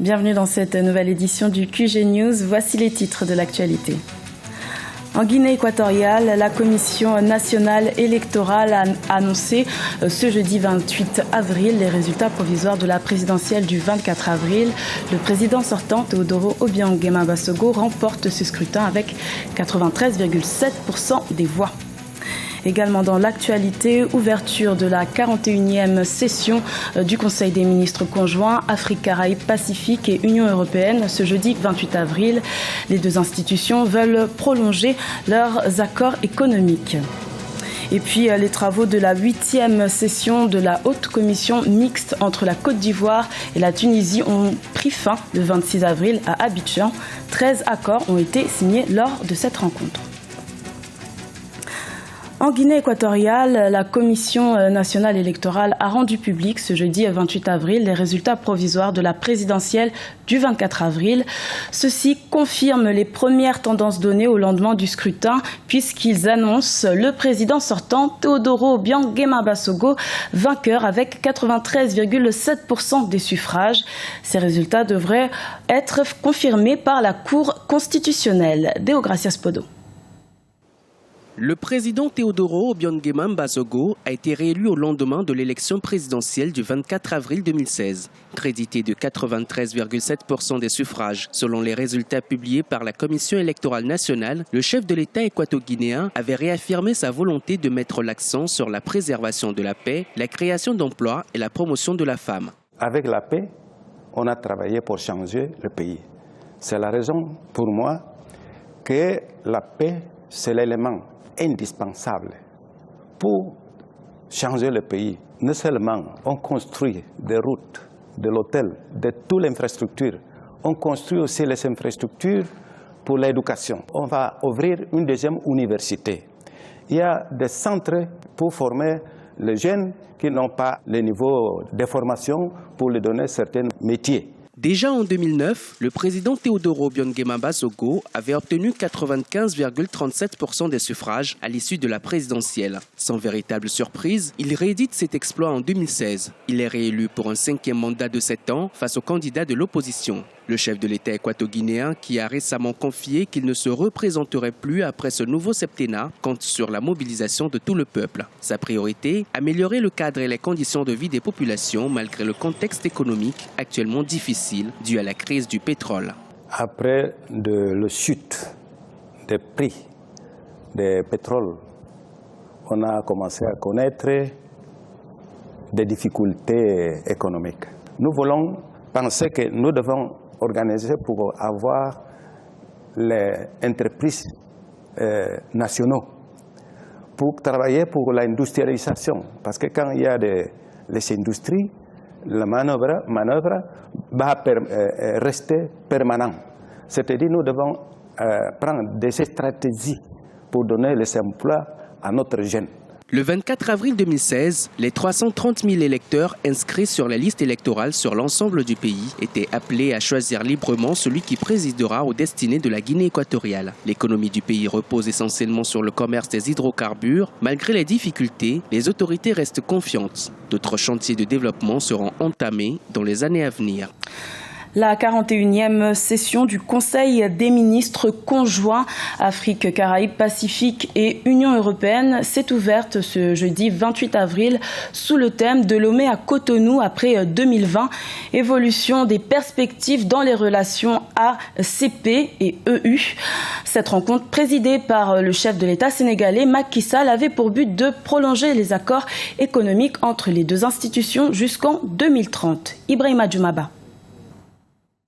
Bienvenue dans cette nouvelle édition du QG News. Voici les titres de l'actualité. En Guinée équatoriale, la Commission nationale électorale a annoncé ce jeudi 28 avril les résultats provisoires de la présidentielle du 24 avril. Le président sortant, Teodoro Obiang Nguema Basogo, remporte ce scrutin avec 93,7% des voix. Également dans l'actualité, ouverture de la 41e session du Conseil des ministres conjoints Afrique, Caraïbes, Pacifique et Union européenne ce jeudi 28 avril. Les deux institutions veulent prolonger leurs accords économiques. Et puis les travaux de la 8e session de la haute commission mixte entre la Côte d'Ivoire et la Tunisie ont pris fin le 26 avril à Abidjan. 13 accords ont été signés lors de cette rencontre. En Guinée équatoriale, la Commission nationale électorale a rendu public ce jeudi 28 avril les résultats provisoires de la présidentielle du 24 avril. Ceux-ci confirment les premières tendances données au lendemain du scrutin puisqu'ils annoncent le président sortant Teodoro Obiang Nguema Basogo vainqueur avec 93,7% des suffrages. Ces résultats devraient être confirmés par la Cour constitutionnelle. Deogracias Podo. Le président Teodoro Obiang Nguema Basogo a été réélu au lendemain de l'élection présidentielle du 24 avril 2016, crédité de 93,7% des suffrages. Selon les résultats publiés par la Commission électorale nationale, le chef de l'État équato-guinéen avait réaffirmé sa volonté de mettre l'accent sur la préservation de la paix, la création d'emplois et la promotion de la femme. Avec la paix, on a travaillé pour changer le pays. C'est la raison pour moi que la paix, c'est l'élément indispensable pour changer le pays. Non seulement on construit des routes, de l'hôtel, de toute l'infrastructure, on construit aussi les infrastructures pour l'éducation. On va ouvrir une deuxième université. Il y a des centres pour former les jeunes qui n'ont pas le niveau de formation pour leur donner certains métiers. Déjà en 2009, le président Teodoro Obiang Nguema Basogo avait obtenu 95,37% des suffrages à l'issue de la présidentielle. Sans véritable surprise, il réédite cet exploit en 2016. Il est réélu pour un 5e mandat de 7 ans face au candidat de l'opposition. Le chef de l'État équato-guinéen, qui a récemment confié qu'il ne se représenterait plus après ce nouveau septennat, compte sur la mobilisation de tout le peuple. Sa priorité, améliorer le cadre et les conditions de vie des populations malgré le contexte économique actuellement difficile dû à la crise du pétrole. Après la chute des prix du pétrole, on a commencé à connaître des difficultés économiques. Nous voulons penser que nous devons organiser pour avoir les entreprises nationaux, pour travailler pour l'industrialisation. Parce que quand il y a les industries, la manœuvre va rester permanente. C'est-à-dire que nous devons prendre des stratégies pour donner les emplois à notre jeune. Le 24 avril 2016, les 330 000 électeurs inscrits sur la liste électorale sur l'ensemble du pays étaient appelés à choisir librement celui qui présidera aux destinées de la Guinée équatoriale. L'économie du pays repose essentiellement sur le commerce des hydrocarbures. Malgré les difficultés, les autorités restent confiantes. D'autres chantiers de développement seront entamés dans les années à venir. La 41e session du Conseil des ministres conjoints Afrique, Caraïbes, Pacifique et Union européenne s'est ouverte ce jeudi 28 avril sous le thème de Lomé à Cotonou après 2020, évolution des perspectives dans les relations ACP et EU. Cette rencontre présidée par le chef de l'État sénégalais Macky Sall avait pour but de prolonger les accords économiques entre les deux institutions jusqu'en 2030. Ibrahima Djoumaba.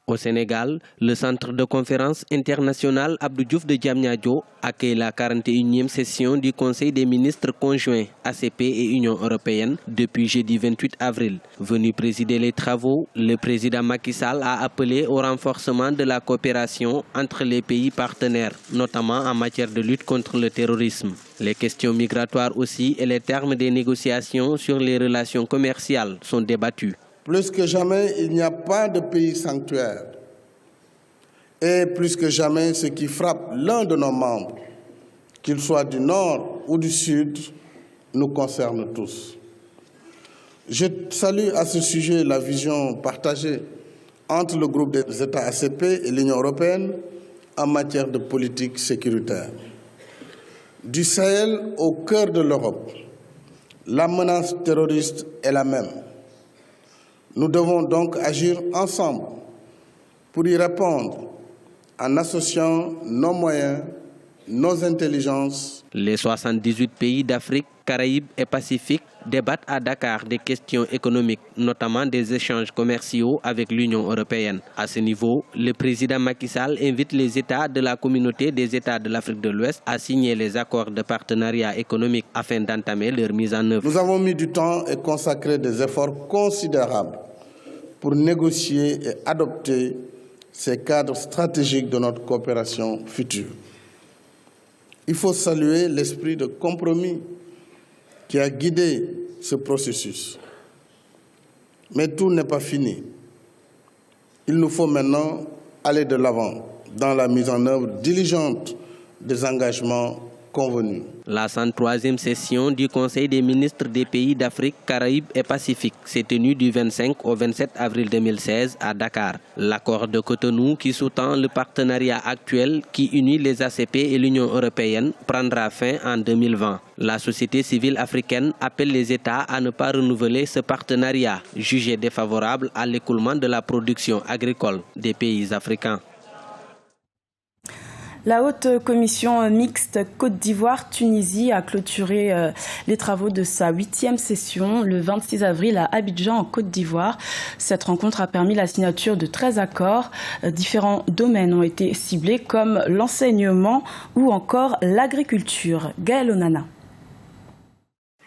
Au Sénégal, le centre de conférence international Abdou Diouf de Diamniadio accueille la 41e session du Conseil des ministres conjoints ACP et Union européenne depuis jeudi 28 avril. Venu présider les travaux, le président Macky Sall a appelé au renforcement de la coopération entre les pays partenaires, notamment en matière de lutte contre le terrorisme. Les questions migratoires aussi et les termes des négociations sur les relations commerciales sont débattus. Plus que jamais, il n'y a pas de pays sanctuaire. Et plus que jamais, ce qui frappe l'un de nos membres, qu'il soit du Nord ou du Sud, nous concerne tous. Je salue à ce sujet la vision partagée entre le groupe des États ACP et l'Union européenne en matière de politique sécuritaire. Du Sahel au cœur de l'Europe, la menace terroriste est la même. Nous devons donc agir ensemble pour y répondre en associant nos moyens, nos intelligences. Les 78 pays d'Afrique, Caraïbes et Pacifique débattent à Dakar des questions économiques, notamment des échanges commerciaux avec l'Union européenne. À ce niveau, le président Macky Sall invite les États de la communauté des États de l'Afrique de l'Ouest à signer les accords de partenariat économique afin d'entamer leur mise en œuvre. Nous avons mis du temps et consacré des efforts considérables pour négocier et adopter ces cadres stratégiques de notre coopération future. Il faut saluer l'esprit de compromis qui a guidé ce processus. Mais tout n'est pas fini. Il nous faut maintenant aller de l'avant dans la mise en œuvre diligente des engagements convenus. La 103e session du Conseil des ministres des pays d'Afrique, Caraïbes et Pacifique s'est tenue du 25 au 27 avril 2016 à Dakar. L'accord de Cotonou, qui sous-tend le partenariat actuel qui unit les ACP et l'Union européenne, prendra fin en 2020. La société civile africaine appelle les États à ne pas renouveler ce partenariat, jugé défavorable à l'écoulement de la production agricole des pays africains. La haute commission mixte Côte d'Ivoire-Tunisie a clôturé les travaux de sa 8e session le 26 avril à Abidjan en Côte d'Ivoire. Cette rencontre a permis la signature de 13 accords. Différents domaines ont été ciblés comme l'enseignement ou encore l'agriculture. Gaël Onana.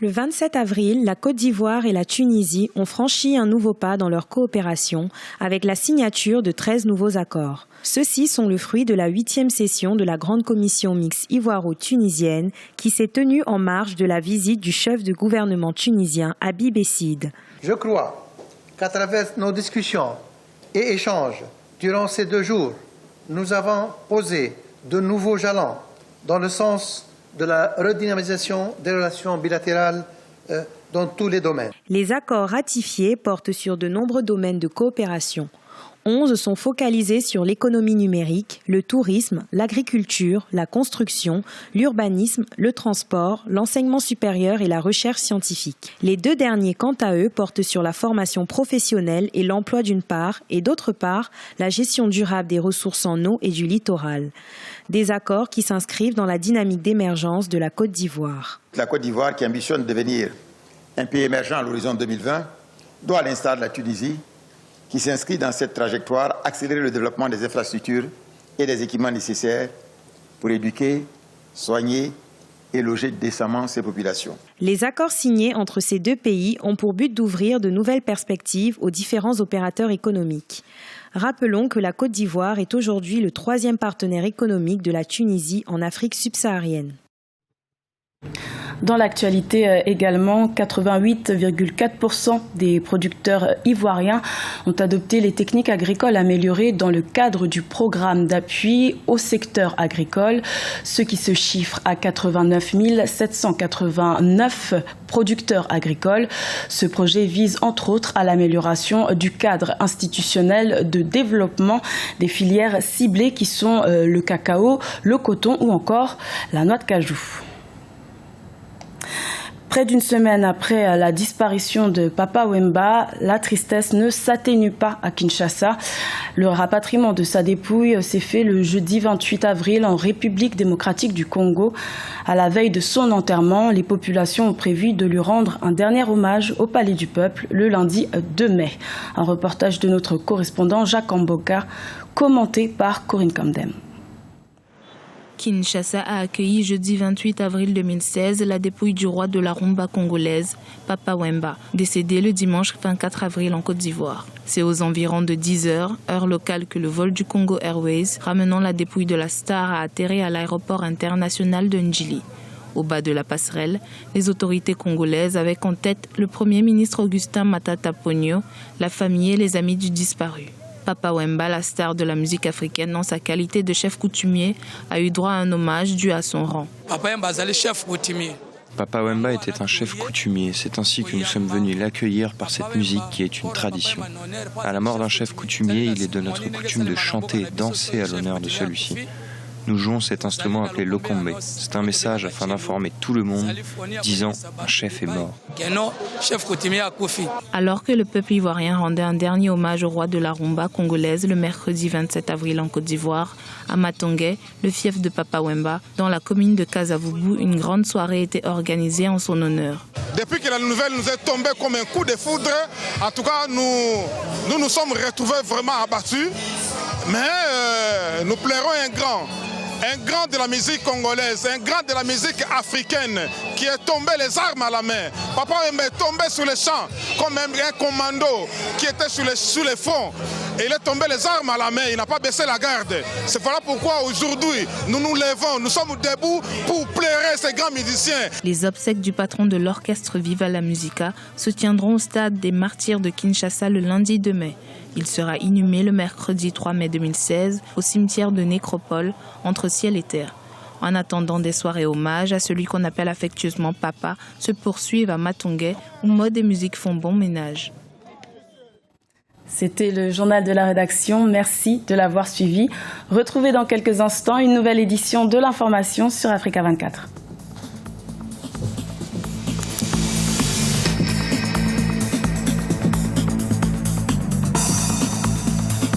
Le 27 avril, la Côte d'Ivoire et la Tunisie ont franchi un nouveau pas dans leur coopération avec la signature de 13 nouveaux accords. Ceux-ci sont le fruit de la 8e session de la Grande Commission mixte ivoiro-tunisienne qui s'est tenue en marge de la visite du chef de gouvernement tunisien Habib Essid. Je crois qu'à travers nos discussions et échanges durant ces 2 jours, nous avons posé de nouveaux jalons dans le sens de la redynamisation des relations bilatérales dans tous les domaines. Les accords ratifiés portent sur de nombreux domaines de coopération. 11 sont focalisés sur l'économie numérique, le tourisme, l'agriculture, la construction, l'urbanisme, le transport, l'enseignement supérieur et la recherche scientifique. Les 2 derniers, quant à eux, portent sur la formation professionnelle et l'emploi d'une part, et d'autre part, la gestion durable des ressources en eau et du littoral. Des accords qui s'inscrivent dans la dynamique d'émergence de la Côte d'Ivoire. La Côte d'Ivoire, qui ambitionne de devenir un pays émergent à l'horizon 2020, doit, à l'instar de la Tunisie, qui s'inscrit dans cette trajectoire, accélérer le développement des infrastructures et des équipements nécessaires pour éduquer, soigner et loger décemment ces populations. Les accords signés entre ces 2 pays ont pour but d'ouvrir de nouvelles perspectives aux différents opérateurs économiques. Rappelons que la Côte d'Ivoire est aujourd'hui le 3e partenaire économique de la Tunisie en Afrique subsaharienne. Dans l'actualité également, 88,4% des producteurs ivoiriens ont adopté les techniques agricoles améliorées dans le cadre du programme d'appui au secteur agricole, ce qui se chiffre à 89 789 producteurs agricoles. Ce projet vise entre autres à l'amélioration du cadre institutionnel de développement des filières ciblées qui sont le cacao, le coton ou encore la noix de cajou. Près d'une semaine après la disparition de Papa Wemba, la tristesse ne s'atténue pas à Kinshasa. Le rapatriement de sa dépouille s'est fait le jeudi 28 avril en République démocratique du Congo. À la veille de son enterrement, les populations ont prévu de lui rendre un dernier hommage au Palais du Peuple le lundi 2 mai. Un reportage de notre correspondant Jacques Amboka, commenté par Corinne Kamdem. Kinshasa a accueilli jeudi 28 avril 2016 la dépouille du roi de la rumba congolaise, Papa Wemba, décédé le dimanche 24 avril en Côte d'Ivoire. C'est aux environs de 10h, heure locale, que le vol du Congo Airways, ramenant la dépouille de la star, a atterri à l'aéroport international de Ndjili. Au bas de la passerelle, les autorités congolaises avec en tête le Premier ministre Augustin Matata Ponyo, la famille et les amis du disparu. Papa Wemba, la star de la musique africaine, en sa qualité de chef coutumier, a eu droit à un hommage dû à son rang. Papa Wemba est chef coutumier. Papa Wemba était un chef coutumier, c'est ainsi que nous sommes venus l'accueillir par cette musique qui est une tradition. À la mort d'un chef coutumier, il est de notre coutume de chanter et danser à l'honneur de celui-ci. Nous jouons cet instrument appelé l'okombe. C'est un message afin d'informer tout le monde, disant « un chef est mort ». Alors que le peuple ivoirien rendait un dernier hommage au roi de la rumba congolaise le mercredi 27 avril en Côte d'Ivoire, à Matongé, le fief de Papa Wemba, dans la commune de Kasavubu, une grande soirée était organisée en son honneur. Depuis que la nouvelle nous est tombée comme un coup de foudre, en tout cas nous sommes retrouvés vraiment abattus, mais nous plairons un grand de la musique congolaise, un grand de la musique africaine qui est tombé les armes à la main. Papa Wemba est tombé sur les champs comme un commando qui était sur les fronts. Et il est tombé les armes à la main, il n'a pas baissé la garde. C'est voilà pourquoi aujourd'hui nous nous levons, nous sommes debout pour plairer ces grands musiciens. Les obsèques du patron de l'orchestre Viva la Musica se tiendront au stade des Martyrs de Kinshasa le lundi 2 mai. Il sera inhumé le mercredi 3 mai 2016 au cimetière de Nécropole, entre ciel et terre. En attendant, des soirées hommage à celui qu'on appelle affectueusement Papa se poursuivent à Matongé, où mode et musique font bon ménage. C'était le journal de la rédaction. Merci de l'avoir suivi. Retrouvez dans quelques instants une nouvelle édition de l'information sur Africa 24.